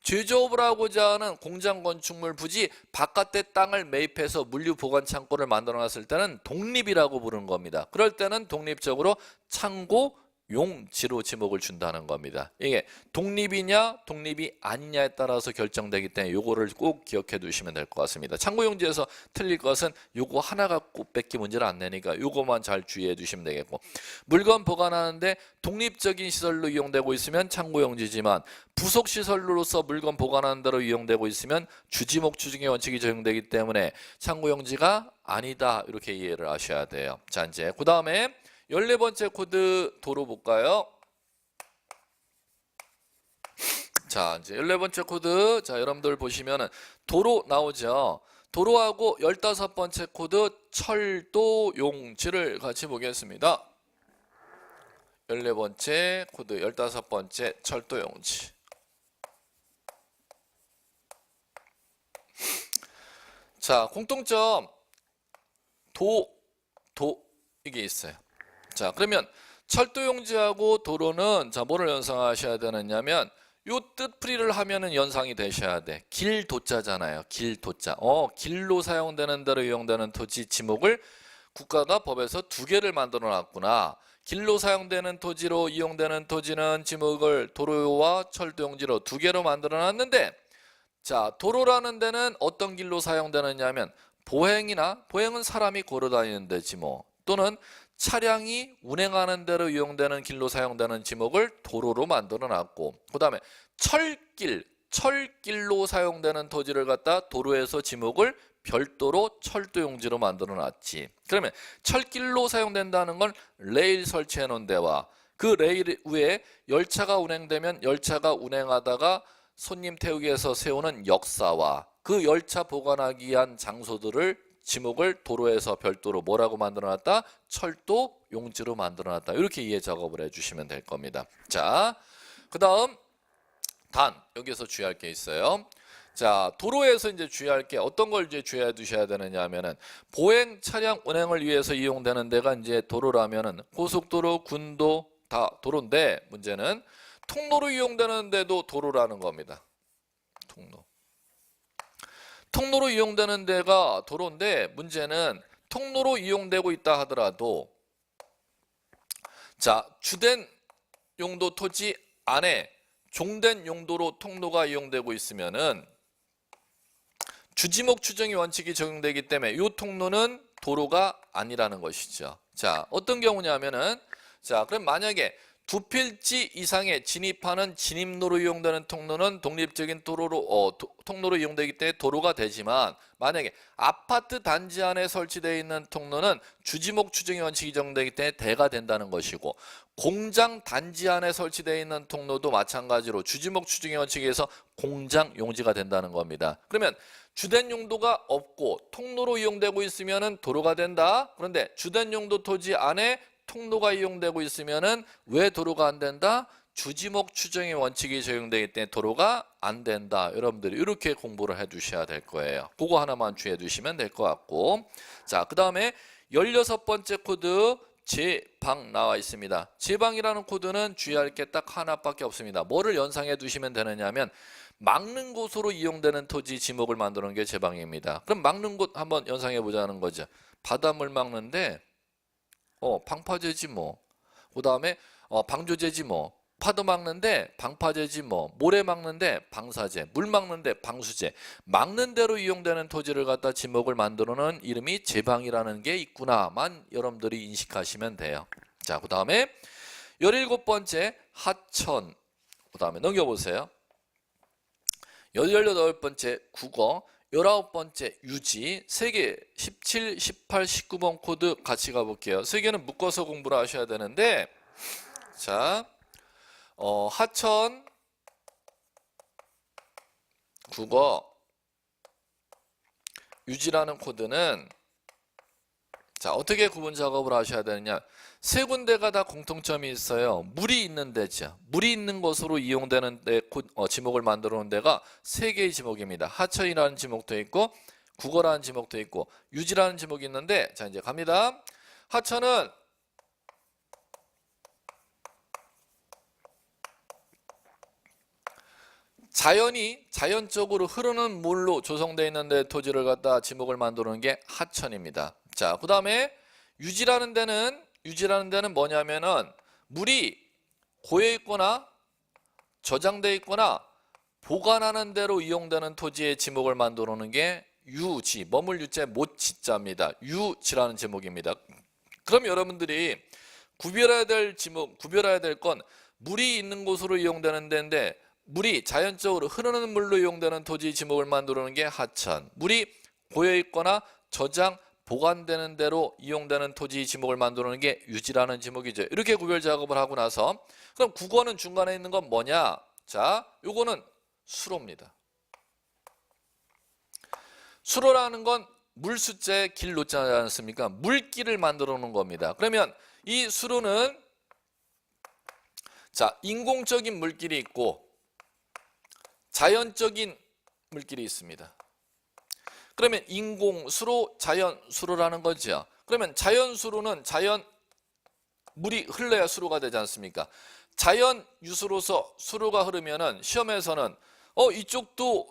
A: 제조업을 하고자 하는 공장 건축물 부지 바깥의 땅을 매입해서 물류 보관 창고를 만들어 놨을 때는 독립이라고 부르는 겁니다. 그럴 때는 독립적으로 창고용지로 지목을 준다는 겁니다. 이게 독립이냐 독립이 아니냐에 따라서 결정되기 때문에 요거를 꼭 기억해 두시면 될 것 같습니다. 창고용지에서 틀릴 것은 요거 하나 갖고 뺏기 문제를 안 내니까 요거만 잘 주의해 두시면 되겠고, 물건 보관하는데 독립적인 시설로 이용되고 있으면 창고용지지만 부속 시설로서 물건 보관하는 대로 이용되고 있으면 주지목 추정의 원칙이 적용되기 때문에 창고용지가 아니다 이렇게 이해를 하셔야 돼요. 자, 이제 그 다음에 14번째 코드 도로 볼까요? 자, 이제 14번째 코드. 자, 여러분들 보시면은 도로 나오죠. 도로하고 15번째 코드 철도용지를 같이 보겠습니다. 14번째 코드 15번째 철도용지. 자, 공통점 도 이게 있어요. 자, 그러면 철도용지하고 도로는 자, 뭐를 연상하셔야 되느냐면 요 뜻풀이를 하면은 연상이 되셔야 돼. 길도자잖아요. 길도자. 길로 사용되는 대로 이용되는 토지 지목을 국가가 법에서 두 개를 만들어 놨구나. 길로 사용되는 토지로 이용되는 토지는 지목을 도로와 철도용지로 두 개로 만들어 놨는데, 자, 도로라는 데는 어떤 길로 사용되느냐 하면 보행은 사람이 걸어 다니는 데지 뭐, 또는 차량이 운행하는 대로 이용되는 길로 사용되는 지목을 도로로 만들어 놨고, 그 다음에 철길로 사용되는 토지를 갖다 도로에서 지목을 별도로 철도용지로 만들어 놨지. 그러면 철길로 사용된다는 건 레일 설치해 놓은 데와 그 레일 위에 열차가 운행되면 열차가 운행하다가 손님 태우기 위해서 세우는 역사와 그 열차 보관하기 위한 장소들을 지목을 도로에서 별도로 뭐라고 만들어놨다? 철도 용지로 만들어놨다. 이렇게 이해 작업을 해주시면 될 겁니다. 자, 그 다음 단 여기서 주의할 게 있어요. 자, 도로에서 이제 주의할 게 어떤 걸 이제 주의해 두셔야 되느냐 하면은 보행 차량 운행을 위해서 이용되는 데가 이제 도로라면은 고속도로, 군도 다 도로인데, 문제는 통로로 이용되는 데도 도로라는 겁니다. 통로로 이용되는 데가 도로인데, 문제는 통로로 이용되고 있다 하더라도 자, 주된 용도 토지 안에 종된 용도로 통로가 이용되고 있으면은 주지목 추정의 원칙이 적용되기 때문에 이 통로는 도로가 아니라는 것이죠. 자, 어떤 경우냐면은, 자, 그럼 만약에 두 필지 이상의 진입하는 진입로로 이용되는 통로는 독립적인 통로로 이용되기 때문에 도로가 되지만, 만약에 아파트 단지 안에 설치되어 있는 통로는 주지목 추정의 원칙이 적용되기 때문에 대가 된다는 것이고, 공장 단지 안에 설치되어 있는 통로도 마찬가지로 주지목 추정의 원칙에 의해서 공장 용지가 된다는 겁니다. 그러면 주된 용도가 없고 통로로 이용되고 있으면은 도로가 된다. 그런데 주된 용도 토지 안에 통로가 이용되고 있으면은 왜 도로가 안 된다? 주지목 추정의 원칙이 적용되기 때문에 도로가 안 된다. 여러분들이 이렇게 공부를 해 두셔야 될 거예요. 그거 하나만 주의해 두시면 될 것 같고, 자, 그 다음에 16번째 코드 제방 나와 있습니다. 제방이라는 코드는 주의할 게 딱 하나밖에 없습니다. 뭐를 연상해 두시면 되느냐 하면 막는 곳으로 이용되는 토지 지목을 만드는 게 제방입니다. 그럼 막는 곳 한번 연상해 보자는 거죠. 바닷물 막는데 방파제지 뭐. 그 다음에 방조제지 뭐. 파도 막는데 방파제지 뭐. 모래 막는데 방사제. 물 막는데 방수제. 막는 대로 이용되는 토지를 갖다 지목을 만들어놓은 이름이 제방이라는 게 있구나만 여러분들이 인식하시면 돼요. 자, 그 다음에 17번째 하천. 그 다음에 넘겨보세요. 18번째 국어, 19번째 유지, 세계 17, 18, 19번 코드 같이 가볼게요. 세 개는 묶어서 공부를 하셔야 되는데, 자, 하천, 국어, 유지라는 코드는 자, 어떻게 구분 작업을 하셔야 되느냐? 세 군데가 다 공통점이 있어요. 물이 있는 데죠. 물이 있는 곳으로 이용되는 데 지목을 만들어 놓은 데가 세 개의 지목입니다. 하천이라는 지목도 있고 국어라는 지목도 있고 유지라는 지목이 있는데, 자, 이제 갑니다. 하천은 자연적으로 흐르는 물로 조성되어 있는데 토지를 갖다 지목을 만들어 놓은 게 하천입니다. 자, 그 다음에 유지라는 데는 뭐냐면은 물이 고여 있거나 저장되어 있거나 보관하는 대로 이용되는 토지의 지목을 만들어 놓은 게 유지, 머물 유자 못지자입니다. 유지라는 제목입니다. 그럼 여러분들이 구별해야 될 건 물이 있는 곳으로 이용되는 데인데, 물이 자연적으로 흐르는 물로 이용되는 토지 지목을 만들어 놓은 게 하천, 물이 고여 있거나 저장 보관되는 대로 이용되는 토지 지목을 만들어 놓은 게 유지라는 지목이죠. 이렇게 구별 작업을 하고 나서, 그럼 국어는 중간에 있는 건 뭐냐? 자, 요거는 수로입니다. 수로라는 건 물숫자에 길 놓지 않습니까? 물길을 만들어 놓은 겁니다. 그러면 이 수로는 자, 인공적인 물길이 있고 자연적인 물길이 있습니다. 그러면 인공수로, 자연수로라는 거죠. 그러면 자연수로는 물이 흘러야 수로가 되지 않습니까? 자연 유수로서 수로가 흐르면은 시험에서는 이쪽도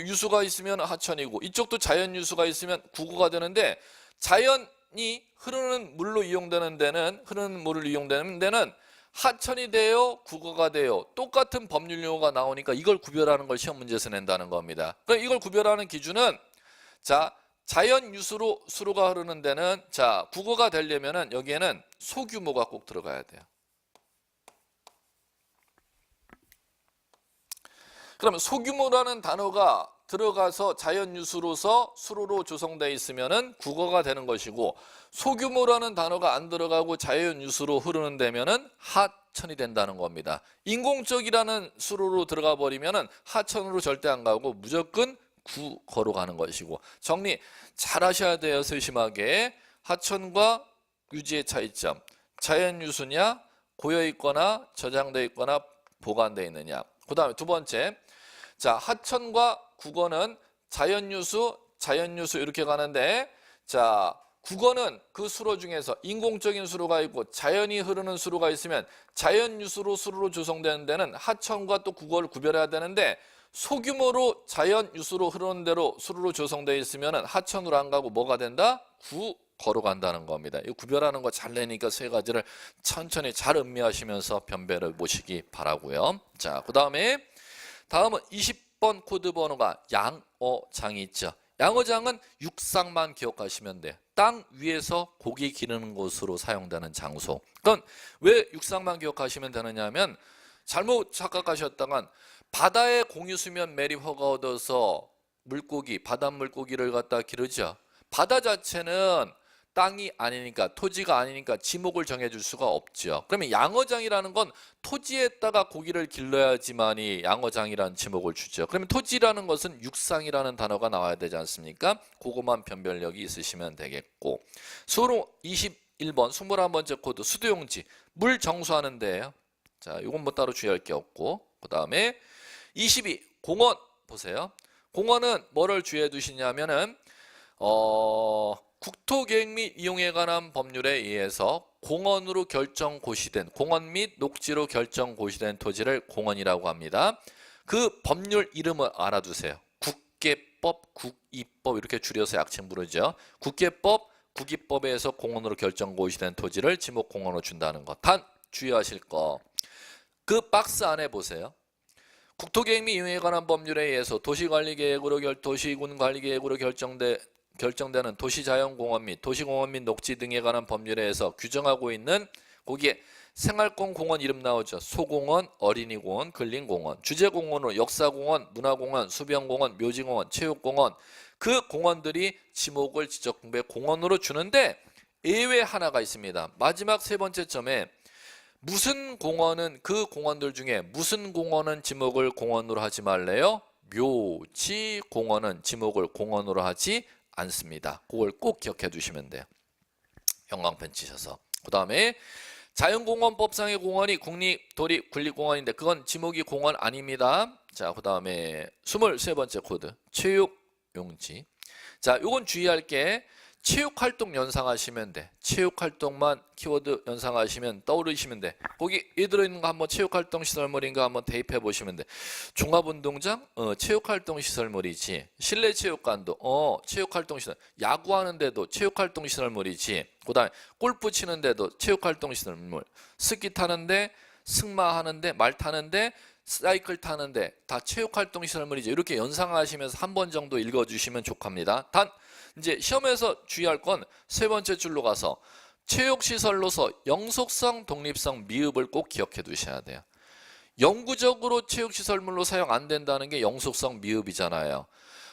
A: 유수가 있으면 하천이고 이쪽도 자연 유수가 있으면 국어가 되는데 자연이 흐르는 물로 이용되는 데는 흐르는 물을 이용되는 데는 하천이 돼요, 국어가 돼요. 똑같은 법률 용어가 나오니까 이걸 구별하는 걸 시험 문제에서 낸다는 겁니다. 그럼 이걸 구별하는 기준은 자, 자연 유수로 수로가 흐르는 데는 자, 국어가 되려면은 여기에는 소규모가 꼭 들어가야 돼요. 그러면 소규모라는 단어가 들어가서 자연 유수로서 수로로 조성되어 있으면은 국어가 되는 것이고 소규모라는 단어가 안 들어가고 자연 유수로 흐르는 데면은 하천이 된다는 겁니다. 인공적이라는 수로로 들어가 버리면은 하천으로 절대 안 가고 무조건 국어로 가는 것이고 정리 잘 하셔야 돼요. 세심하게. 하천과 유지의 차이점. 자연 유수냐 고여 있거나 저장되어 있거나 보관되어 있느냐. 그 다음에 두 번째 자, 하천과 국어는 자연유수 이렇게 가는데 자, 국어는 그 수로 중에서 인공적인 수로가 있고 자연이 흐르는 수로가 있으면 자연유수로 수로로 조성되는 데는 하천과 또 국어를 구별해야 되는데 소규모로 자연유수로 흐르는 대로 수로로 조성되어 있으면 하천으로 안 가고 뭐가 된다? 국어로 간다는 겁니다. 이 구별하는 거 잘 내니까 세 가지를 천천히 잘 음미하시면서 변별을 보시기 바라고요. 자, 다음은 20번 코드 번호가 양어장이 있죠. 양어장은 육상만 기억하시면 돼요. 땅 위에서 고기 기르는 곳으로 사용되는 장소. 그건 왜 육상만 기억하시면 되느냐 하면 잘못 착각하셨다간 바다에 공유수면 매립허가 얻어서 물고기, 바닷물고기를 갖다 기르죠. 바다 자체는 땅이 아니니까 토지가 아니니까 지목을 정해줄 수가 없죠. 그러면 양어장이라는 건 토지에다가 고기를 길러야지만이 양어장이라는 지목을 주죠. 그러면 토지라는 것은 육상이라는 단어가 나와야 되지 않습니까? 그것만 변별력이 있으시면 되겠고 수로 21번 21번째 코드 수도용지 물 정수하는 데예요. 자, 이건 뭐 따로 주의할 게 없고 그 다음에 22 공원 보세요. 공원은 뭐를 주의해 두시냐면은 국토계획 및 이용에 관한 법률에 의해서 공원으로 결정 고시된 공원 및 녹지로 결정 고시된 토지를 공원이라고 합니다. 그 법률 이름을 알아두세요. 국계법, 국이법 이렇게 줄여서 약칭 부르죠. 국계법, 국이법에서 공원으로 결정 고시된 토지를 지목공원으로 준다는 것. 단 주의하실 거. 그 박스 안에 보세요. 국토계획 및 이용에 관한 법률에 의해서 도시관리계획으로 도시군관리계획으로 결정되는 도시자연공원 및 도시공원 및 녹지 등에 관한 법률에 의해서 규정하고 있는 거기에 생활권 공원 이름 나오죠. 소공원, 어린이공원, 근린공원, 주제공원으로 역사공원, 문화공원, 수변공원, 묘지공원, 체육공원 그 공원들이 지목을 지적공부에 공원으로 주는데 예외 하나가 있습니다. 마지막 세 번째 점에 무슨 공원은 그 공원들 중에 무슨 공원은 지목을 공원으로 하지 말래요? 묘지 공원은 지목을 공원으로 하지 않습니다. 그걸 꼭 기억해 두시면 돼요. 형광펜 치셔서. 그 다음에 자연공원법상의 공원이 국립, 도립, 군립공원인데 그건 지목이 공원 아닙니다. 자, 그 다음에 23번째 코드 체육용지. 자, 요건 주의할 게 체육활동 연상하시면 돼. 체육활동만 키워드 연상하시면 떠오르시면 돼. 거기 이 들어있는 거 한번 체육활동 시설물인가 한번 대입해 보시면 돼. 종합운동장? 체육활동 시설물이지. 실내 체육관도 체육활동 시설. 야구하는데도 체육활동 시설물이지. 그 다음에 골프 치는데도 체육활동 시설물. 스키 타는데 승마하는데 말 타는데 사이클 타는데 다 체육활동 시설물이죠. 이렇게 연상하시면서 한 번 정도 읽어주시면 좋합니다. 단 이제 시험에서 주의할 건 세 번째 줄로 가서 체육시설로서 영속성, 독립성, 미흡을 꼭 기억해 두셔야 돼요. 영구적으로 체육시설물로 사용 안 된다는 게 영속성, 미흡이잖아요.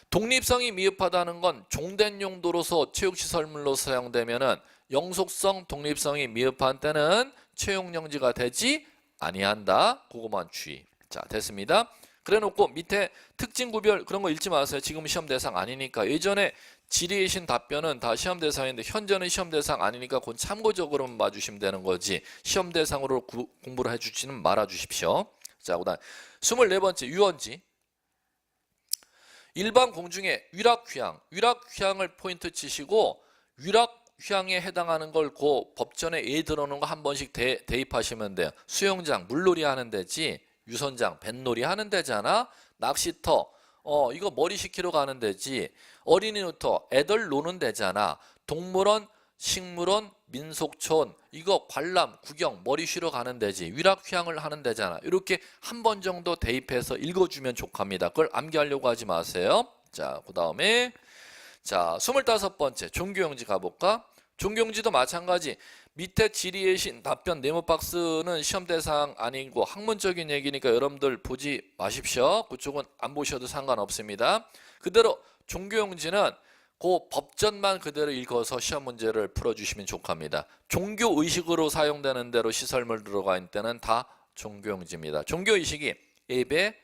A: 독립성이 미흡하다는 건 종된 용도로서 체육시설물로 사용되면은 영속성, 독립성이 미흡한 때는 채용용지가 되지 아니한다. 그거만 주의. 자, 됐습니다. 그래 놓고 밑에 특징 구별 그런 거 읽지 마세요. 지금 시험 대상 아니니까. 예전에 질의이신 답변은 다 시험 대상인데 현재는 시험 대상 아니니까 그건 참고적으로만 봐주시면 되는 거지 시험 대상으로 공부를 해주지는 말아 주십시오. 자, 그 다음 24번째 유원지. 일반 공중에 위락휴양, 위락휴양을 포인트 치시고 휴양에 해당하는 걸 그 법전에 예 들어오는 거 한 번씩 대입하시면 돼요. 수영장 물놀이 하는 데지, 유선장 뱃놀이 하는 데잖아. 낚시터 이거 머리 식히러 가는 데지, 어린이부터 애들 노는 데잖아. 동물원, 식물원, 민속촌 이거 관람, 구경, 머리 쉬러 가는 데지, 위락 휴양을 하는 데잖아. 이렇게 한 번 정도 대입해서 읽어주면 좋답니다. 그걸 암기하려고 하지 마세요. 자, 그 다음에 자 25번째 종교용지 가볼까? 종교용지도 마찬가지. 밑에 질의의 신 답변 네모 박스는 시험 대상 아니고 학문적인 얘기니까 여러분들 보지 마십시오. 그쪽은 안 보셔도 상관없습니다. 그대로 종교용지는 그 법전만 그대로 읽어서 시험 문제를 풀어주시면 좋답니다. 종교의식으로 사용되는 대로 시설물 들어가 있는 때는 다 종교용지입니다. 종교의식이 예배,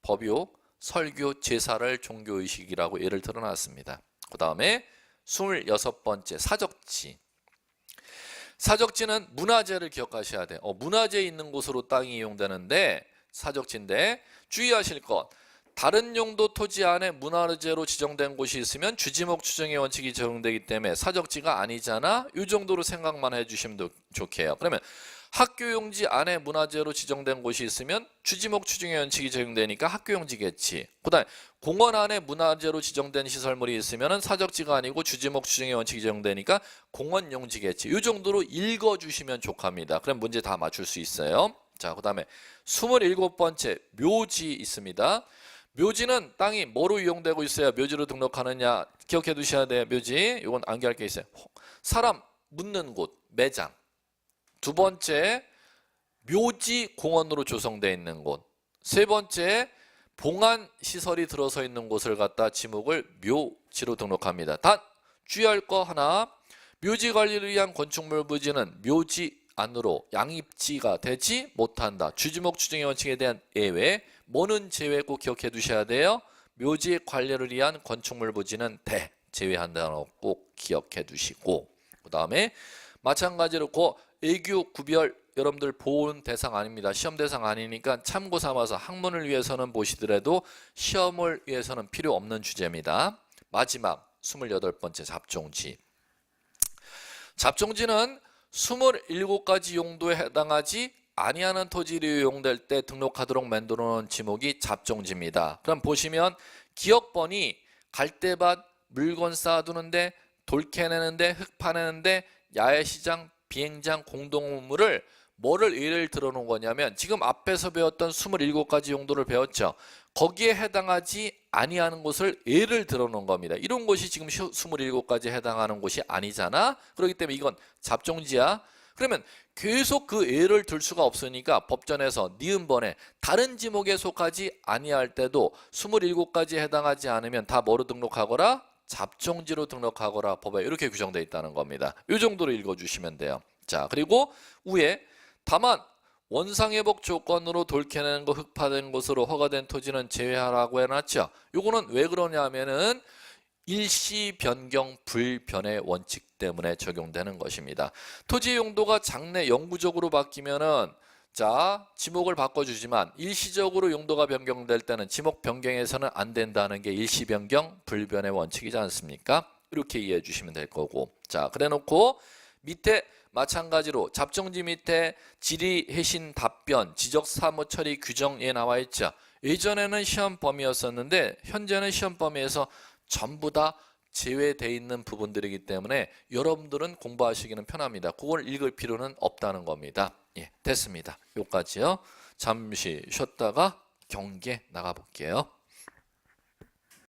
A: 법요, 설교, 제사를 종교의식이라고 예를 들어놨습니다. 그 다음에 26번째 사적지. 사적지는 문화재를 기억하셔야 돼요. 문화재 있는 곳으로 땅이 이용되는데 사적지인데 주의하실 것. 다른 용도 토지 안에 문화재로 지정된 곳이 있으면 주지목 추정의 원칙이 적용되기 때문에 사적지가 아니잖아. 이 정도로 생각만 해주시면 좋게요. 그러면 학교용지 안에 문화재로 지정된 곳이 있으면 주지목 추정의 원칙이 적용되니까 학교용지겠지. 그 다음에 공원 안에 문화재로 지정된 시설물이 있으면 사적지가 아니고 주지목 추정의 원칙이 적용되니까 공원용지겠지. 이 정도로 읽어주시면 좋답니다. 그럼 문제 다 맞출 수 있어요. 자, 그 다음에 27번째 묘지 있습니다. 묘지는 땅이 뭐로 이용되고 있어야 묘지로 등록하느냐 기억해 두셔야 돼요. 묘지 이건 암기할 게 있어요. 사람 묻는 곳 매장. 두 번째 묘지 공원으로 조성되어 있는 곳. 세 번째 봉안 시설이 들어서 있는 곳을 갖다 지목을 묘지로 등록합니다. 단 주의할 거 하나, 묘지 관리를 위한 건축물 부지는 묘지 안으로 양입지가 되지 못한다. 주지목 추정의 원칙에 대한 예외. 뭐는 제외고 기억해 두셔야 돼요. 묘지 관리를 위한 건축물 부지는 제외한다는 거 꼭 기억해 두시고, 그 다음에 마찬가지로 그 애교 구별 여러분들 본 대상 아닙니다. 시험 대상 아니니까 참고 삼아서 학문을 위해서는 보시더라도 시험을 위해서는 필요 없는 주제입니다. 마지막 28번째 잡종지. 잡종지는 27가지 용도에 해당하지 아니하는 토지로 이용될 때 등록하도록 만들어 놓은 지목이 잡종지입니다. 그럼 보시면 기억번이 갈대밭, 물건 쌓아두는데, 돌 캐내는데, 흙 파내는데, 야외시장, 비행장, 공동물을 뭐를 예를 들어 놓은 거냐면 지금 앞에서 배웠던 27가지 용도를 배웠죠. 거기에 해당하지 아니하는 곳을 예를 들어 놓은 겁니다. 이런 곳이 지금 27가지에 해당하는 곳이 아니잖아. 그렇기 때문에 이건 잡종지야. 그러면 계속 그 예를 들 수가 없으니까 법전에서 니은번에 다른 지목에 속하지 아니할 때도 27가지에 해당하지 않으면 다 뭐로 등록하거라? 잡종지로 등록하거라 법에 이렇게 규정되어 있다는 겁니다. 이 정도로 읽어주시면 돼요. 자, 그리고 위에 다만 원상회복 조건으로 돌 캐내는 거, 흙 파는 곳으로 허가된 토지는 제외하라고 해놨죠. 요거는 왜 그러냐면은 일시 변경 불변의 원칙 때문에 적용되는 것입니다. 토지 용도가 장래 영구적으로 바뀌면은 자 지목을 바꿔주지만 일시적으로 용도가 변경될 때는 지목 변경해서는 안 된다는 게 일시 변경 불변의 원칙이지 않습니까? 이렇게 이해해 주시면 될 거고, 자 그래놓고 밑에 마찬가지로 잡종지 밑에 질의 해신 답변 지적 사무 처리 규정에 나와 있죠. 예전에는 시험 범위였었는데 현재는 시험 범위에서 전부 다 제외되어 있는 부분들이기 때문에 여러분들은 공부하시기는 편합니다. 그걸 읽을 필요는 없다는 겁니다. 예, 됐습니다. 여기까지요. 잠시 쉬었다가 경계 나가 볼게요.